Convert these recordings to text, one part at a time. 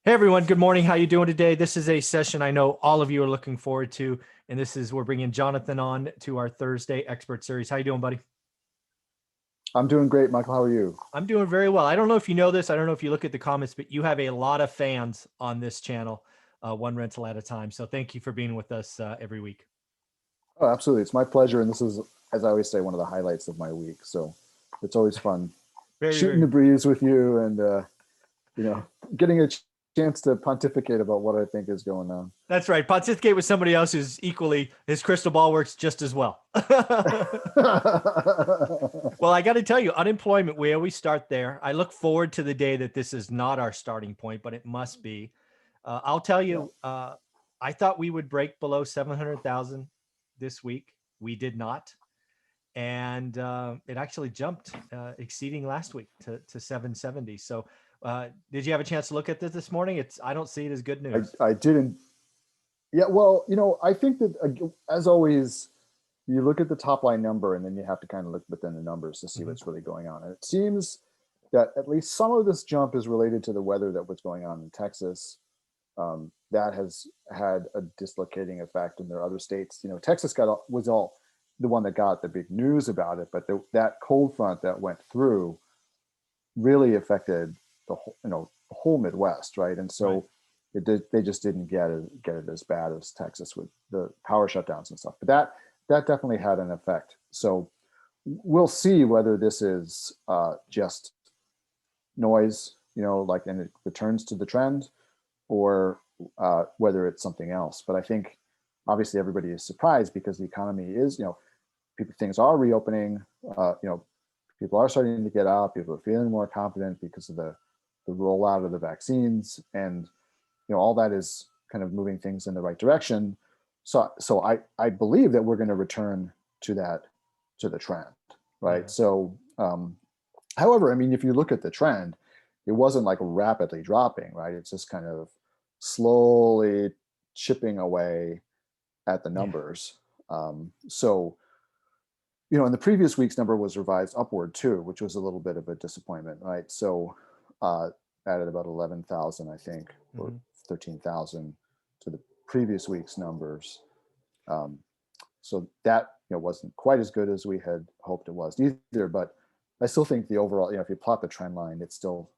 Hey everyone, good morning. How you doing today? This is a session I know all of you are looking forward to, and we're bringing Jonathan on to our Thursday expert series. How you doing, buddy? I'm doing great, Michael. How are you? I'm doing very well. I don't know if you know this. I don't know if you look at the comments, but you have a lot of fans on this channel, one rental at a time. So thank you for being with us every week. Oh, absolutely. It's my pleasure. And this is, as I always say, one of the highlights of my week. So it's always fun Very, shooting the very. breeze with you and, you know, getting a chance to pontificate about what I think is going on. That's right. Pontificate with somebody else who's equally, his crystal ball works just as well. Well, I got to tell you, unemployment, we always start there. I look forward to the day that this is not our starting point, but it must be. I'll tell Yeah. you, I thought we would break below 700,000 this week. We did not. And it actually jumped, exceeding last week to 770. So did you have a chance to look at this morning? I don't see it as good news. I didn't. Yeah. Well, I think that, as always, you look at the top line number and then you have to kind of look within the numbers to see Mhm. what's really going on. And it seems that at least some of this jump is related to the weather that was going on in Texas. That has had a dislocating effect in their other states. Texas was all the one that got the big news about it, but that cold front that went through really affected the whole Midwest, right? And Right. so they just didn't get it as bad as Texas with the power shutdowns and stuff. But that definitely had an effect. So we'll see whether this is just noise, like, and it returns to the trend, or whether it's something else. But I think obviously everybody is surprised because the economy is, things are reopening. People are starting to get out. People are feeling more confident because of the rollout of the vaccines, and all that is kind of moving things in the right direction. So I believe that we're going to return to the trend, right? Yeah. So, however, I mean, if you look at the trend, it wasn't like rapidly dropping, right? It's just kind of slowly chipping away at the Yeah. numbers. So, and the previous week's number was revised upward too, which was a little bit of a disappointment, right? So, uh, added about 11,000, I think, or Mhm. 13,000 to the previous week's numbers. Um, so that wasn't quite as good as we had hoped it was either. But I still think the overall, if you plot the trend line, it's still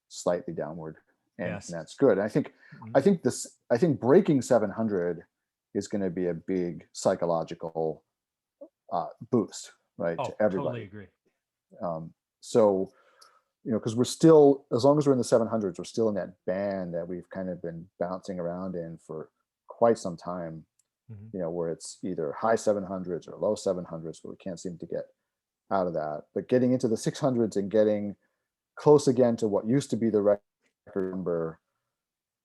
slightly downward, and Yes. that's good. And Mhm. I think breaking 700 is going to be a big psychological boost, right, to Oh, totally everybody. agree. So because we're still, as long as we're in the 700s, we're still in that band that we've kind of been bouncing around in for quite some time. Mhm. Where it's either high 700s or low 700s, but we can't seem to get out of that. But getting into the 600s and getting close again to what used to be the record number,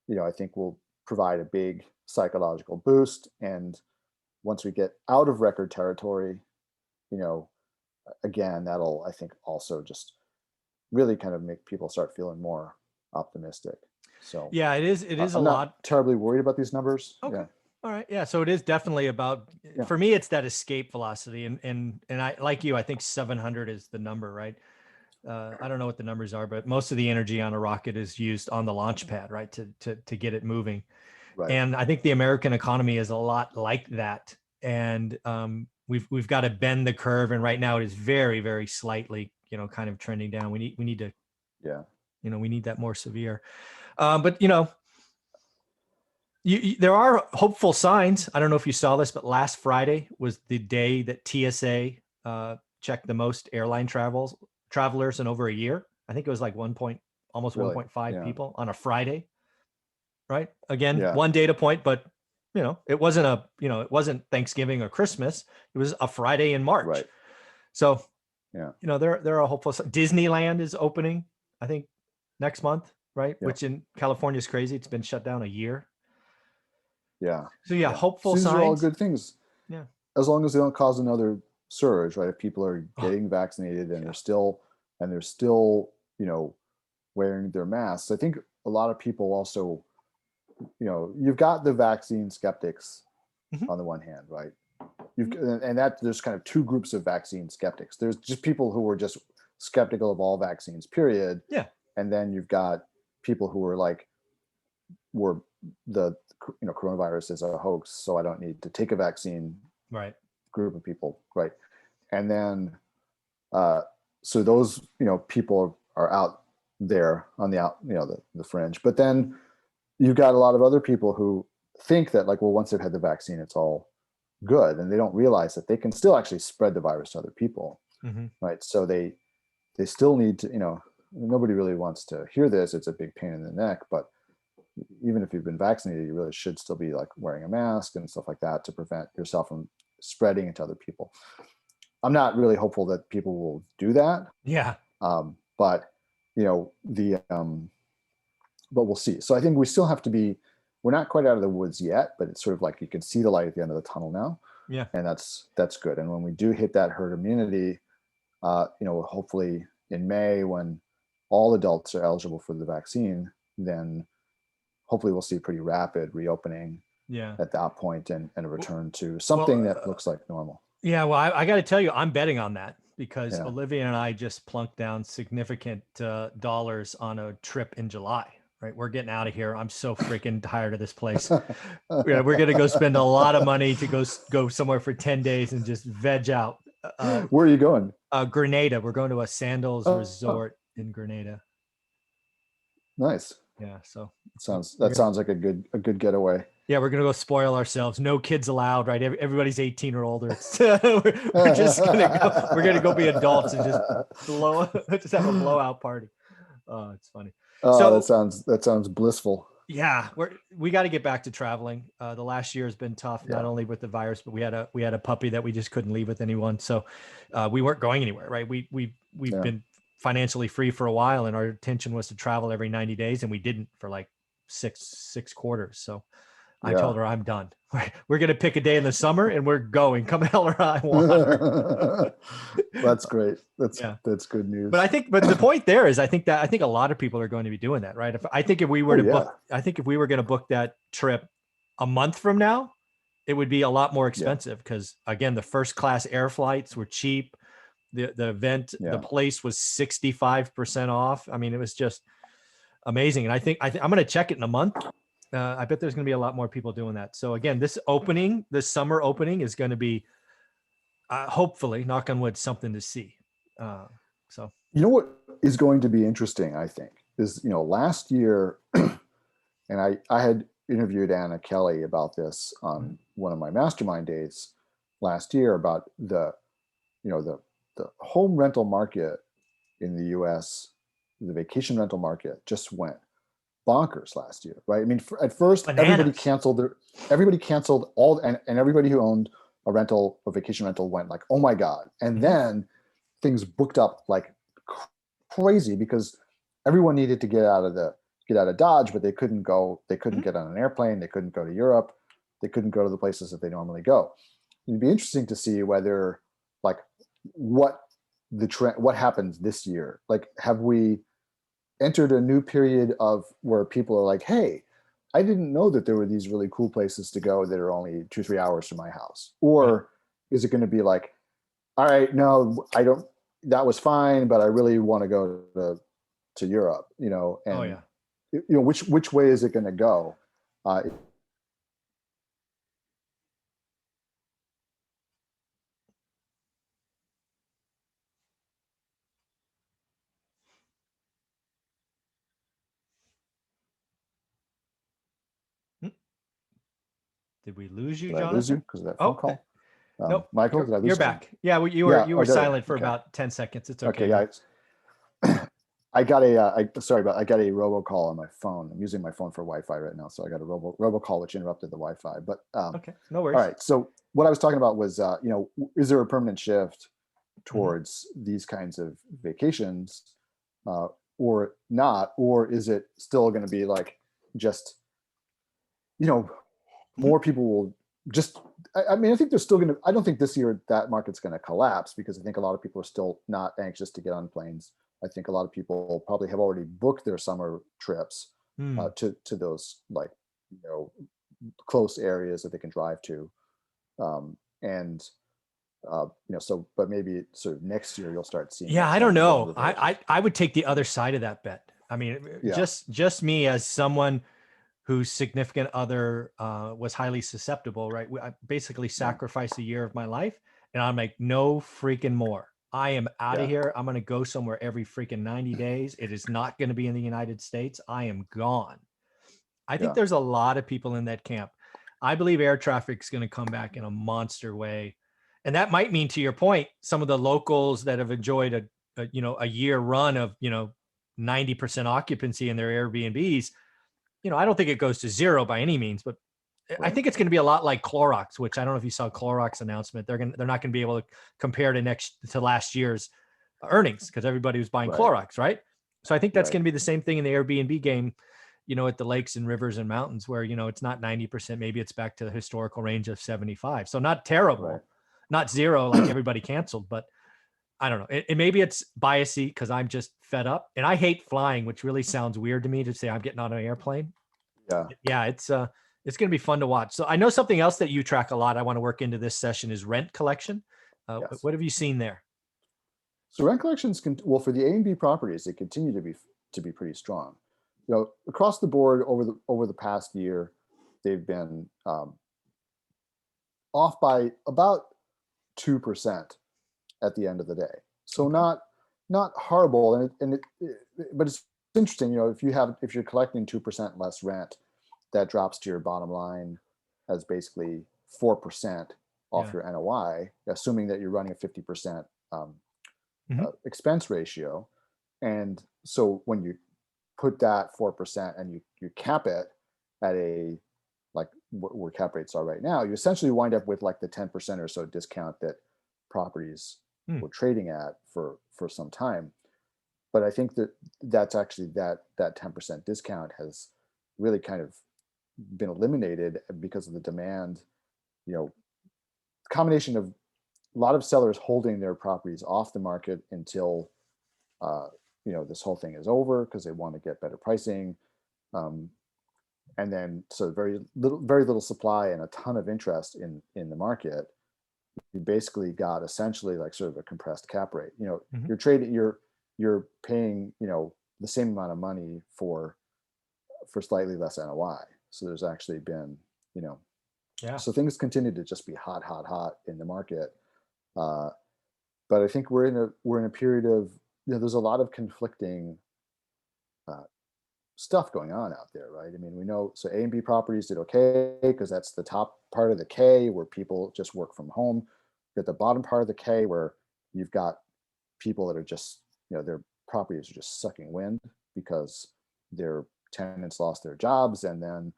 I think will provide a big psychological boost. And once we get out of record territory, you know, again, that'll, I think, also just really kind of make people start feeling more optimistic. So Yeah, it is. It is a I'm not lot. terribly worried about these numbers. Okay. Yeah. All right. Yeah. So it is definitely about, Yeah. for me, it's that escape velocity. And I, like you, I think 700 is the number, right? I don't know what the numbers are, but most of the energy on a rocket is used on the launch pad, right? To get it moving. Right. And I think the American economy is a lot like that. And we've got to bend the curve. And right now it is very, very slightly, kind of trending down. We need to, Yeah. we need that more severe. But there are hopeful signs. I don't know if you saw this, but last Friday was the day that TSA checked the most airline travelers in over a year. I think it was like almost Really. 1.5 Yeah. people on a Friday, right? Again, Yeah. one data point, but it wasn't Thanksgiving or Christmas. It was a Friday in March. Right. So, Yeah. there are hopeful. Disneyland is opening, I think, next month, right? Yeah. Which in California is crazy. It's been shut down a year. Yeah. So yeah, Yeah. hopeful So these are all signs. good things, Yeah. as long as they don't cause another surge, right? If people are Oh, getting vaccinated and yeah. they're still, wearing their masks. I think a lot of people also, you've got the vaccine skeptics Mhm. on the one hand, right? And that there's kind of two groups of vaccine skeptics. There's just people who are just skeptical of all vaccines, period. Yeah. And then you've got people who are like we're the coronavirus is a hoax, so I don't need to take a vaccine. Right. Group of people, right? And then so those people are out there on the fringe. But then you've got a lot of other people who think that, like, well, once they've had the vaccine, it's all good, and they don't realize that they can still actually spread the virus to other people, right? So they still need to, nobody really wants to hear this. It's a big pain in the neck, but even if you've been vaccinated, you really should still be like wearing a mask and stuff like that to prevent yourself from spreading it to other people. I'm not really hopeful that people will do that. Yeah. But but we'll see. So I think we still have to be, we're not quite out of the woods yet, but it's sort of like you can see the light at the end of the tunnel now. Yeah. And that's good. And when we do hit that herd immunity, hopefully in May, when all adults are eligible for the vaccine, then hopefully we'll see pretty rapid reopening at that point, and a return to something that looks like normal. Yeah. Well, I got to tell you, I'm betting on that because Olivia and I just plunked down significant dollars on a trip in July. Right. We're getting out of here. I'm so freaking tired of this place. We're going to go spend a lot of money to go somewhere for 10 days and just veg out. Where are you going? Grenada. We're going to a sandals resort in Grenada. Nice. Yeah. So sounds like a good getaway. Yeah, we're gonna go spoil ourselves. No kids allowed, right? Everybody's 18 or older. We're just gonna go be adults and just have a blowout party. Oh, it's funny. Oh, so, that sounds blissful. Yeah, we got to get back to traveling. The last year has been tough, not only with the virus, but we had a puppy that we just couldn't leave with anyone. So we weren't going anywhere, right? We've been financially free for a while, and our intention was to travel every 90 days, and we didn't for like six quarters. So I told her I'm done. We're going to pick a day in the summer and we're going, come hell or high water. That's great. That's good news. But the point there is, I think a lot of people are going to be doing that, right? If we were going to book that trip a month from now, it would be a lot more expensive because again, the first class air flights were cheap. The event, the place was 65% off. I mean, it was just amazing. And I think I'm going to check it in a month. I bet there's going to be a lot more people doing that. So again, this summer opening is going to be, hopefully, knock on wood, something to see. So what is going to be interesting, I think, is last year, and I had interviewed Anna Kelly about this on one of my mastermind days last year about the home rental market in the U.S., the vacation rental market just went bonkers last year, right? I mean, at first, everybody canceled all, and everybody who owned a vacation rental went like, oh my God. And then things booked up like crazy because everyone needed to get out of Dodge, but they couldn't get on an airplane. They couldn't go to Europe. They couldn't go to the places that they normally go. It'd be interesting to see whether like what happens this year. Like, have we entered a new period of where people are like, hey, I didn't know that there were these really cool places to go that are only 2-3 hours from my house? Or is it going to be like, all right, no, I don't, that was fine, but I really want to go to Europe, and which way is it going to go? Did we lose you, Did Jonathan? I lose you because of that phone call? Nope. Michael, did I lose you? You're back. Yeah, you were silent for about 10 seconds. It's okay. Okay, yeah. I got a robocall on my phone. I'm using my phone for Wi-Fi right now, so I got a robocall which interrupted the Wi-Fi. But okay, no worries. All right. So what I was talking about was, is there a permanent shift towards these kinds of vacations, or not, or is it still going to be like just, more people will just, I mean, I think there's still I don't think this year that market's going to collapse because I think a lot of people are still not anxious to get on planes. I think a lot of people probably have already booked their summer trips to those close areas that they can drive to. But maybe sort of next year you'll start seeing. Yeah, I don't know. I would take the other side of that bet. I mean, just me as someone whose significant other was highly susceptible, right? I basically sacrificed a year of my life, and I'm like, no freaking more. I am out of Yeah. here. I'm going to go somewhere every freaking 90 days. It is not going to be in the United States. I am gone. I think Yeah. there's a lot of people in that camp. I believe air traffic is going to come back in a monster way. And that might mean, to your point, some of the locals that have enjoyed a year run of, 90% occupancy in their Airbnbs, I don't think it goes to zero by any means, but I Right. think it's going to be a lot like Clorox, which I don't know if you saw Clorox announcement. They're not going to be able to compare to last year's earnings because everybody was buying Right. Clorox, right? So I think that's Right. going to be the same thing in the Airbnb game, at the lakes and rivers and mountains where, it's not 90%, maybe it's back to the historical range of 75. So not Right. terrible, not zero, like everybody canceled, but I don't know. Maybe it's biasy because I'm just fed up and I hate flying, which really sounds weird to me to say I'm getting on an airplane. Yeah. Yeah, it's going to be fun to watch. So I know something else that you track a lot. I want to work into this session is rent collection. Yes. What have you seen there? So rent collections can, well, for the A and B properties, they continue to be pretty strong. Across the board over the past year, they've been off by about 2% at the end of the day. So Okay. not horrible, but it's interesting. If you're collecting 2% less rent, that drops to your bottom line as basically 4% off Yeah. your NOI, assuming that you're running a 50% Mhm. expense ratio. And so when you put that 4% and you cap it at a like where cap rates are right now, you essentially wind up with like the 10% or so discount that properties Hmm. were trading at for some time. But I think that's actually that 10% discount has really kind of been eliminated because of the demand, you know, combination of a lot of sellers holding their properties off the market until uh, this whole thing is over because they want to get better pricing. Um, and then so very little supply and a ton of interest in the market. You basically got essentially like sort of a compressed cap rate. Mhm. You're paying the same amount of money for slightly less NOI. So there's actually been you know Yeah. so things continue to just be hot in the market. Uh, but I think we're in a period of there's a lot of conflicting uh, stuff going on out there, right? I mean, we know so A and B properties did okay because that's the top part of the K where people just work from home. At the bottom part of the K where you've got people that are just their properties are just sucking wind because their tenants lost their jobs, and then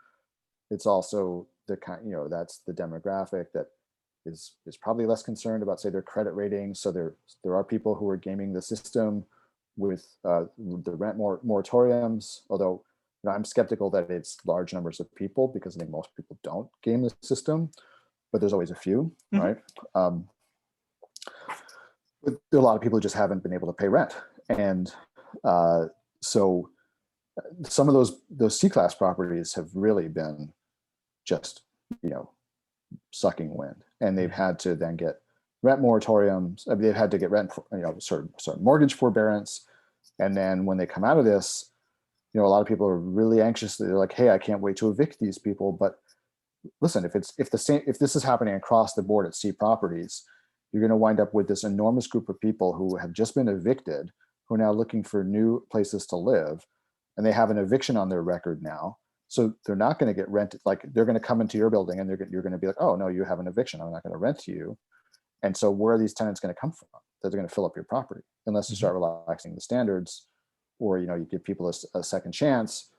it's also the kind that's the demographic that is probably less concerned about, say, their credit rating. So there are people who are gaming the system with the rent moratoriums, although I'm skeptical that it's large numbers of people because I think most people don't game the system, but there's always a few, Mhm. right? um, but there are a lot of people who just haven't been able to pay rent, and so some of those C-class properties have really been just you know sucking wind, and they've Yeah. had to then get rent moratoriums. I mean, they've had to get rent, sort of mortgage forbearance, and then when they come out of this, a lot of people are really anxious. They're like, "Hey, I can't wait to evict these people." But listen, if this is happening across the board at C properties, you're going to wind up with this enormous group of people who have just been evicted, who are now looking for new places to live, and they have an eviction on their record now. So they're not going to get rented. Like they're going to come into your building and you're going to be like, "Oh no, you have an eviction. I'm not going to rent to you." And so where are these tenants going to come from? That they're going to fill up your property unless you Mhm. start relaxing the standards, or you give people a second chance.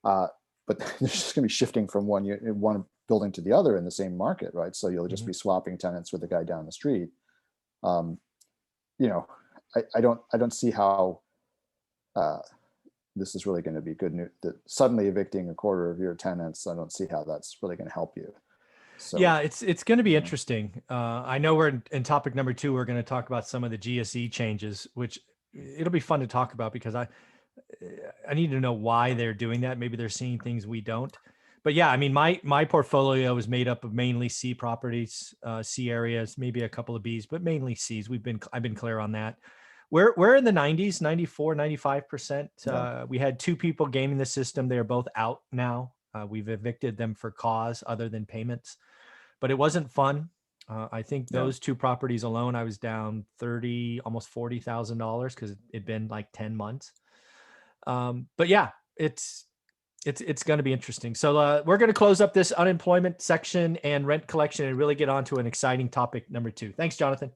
But they're just going to be shifting from one building to the other in the same market, right? So you'll just Mhm. be swapping tenants with the guy down the street. Um, you know, I don't see how uh, this is really going to be good news. That suddenly evicting a quarter of your tenants, I don't see how that's really going to help you. So, Yeah, it's going to be yeah, interesting. I know we're in topic number 2. We're going to talk about some of the GSE changes, which it'll be fun to talk about because I need to know why they're doing that. Maybe they're seeing things we don't. But yeah, I mean, my portfolio is made up of mainly C properties, C areas, maybe a couple of Bs, but mainly Cs. I've been clear on that. We're in the 90s, 94, 95%. yeah, We had 2 people gaming the system. They're both out now. We've evicted them for cause other than payments, but it wasn't fun. I think Yeah. those two properties alone, I was down almost $40,000 because it'd been like 10 months. But yeah, it's going to be interesting. So we're going to close up this unemployment section and rent collection and really get on to an exciting topic number 2. Thanks, Jonathan.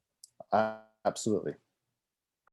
Absolutely.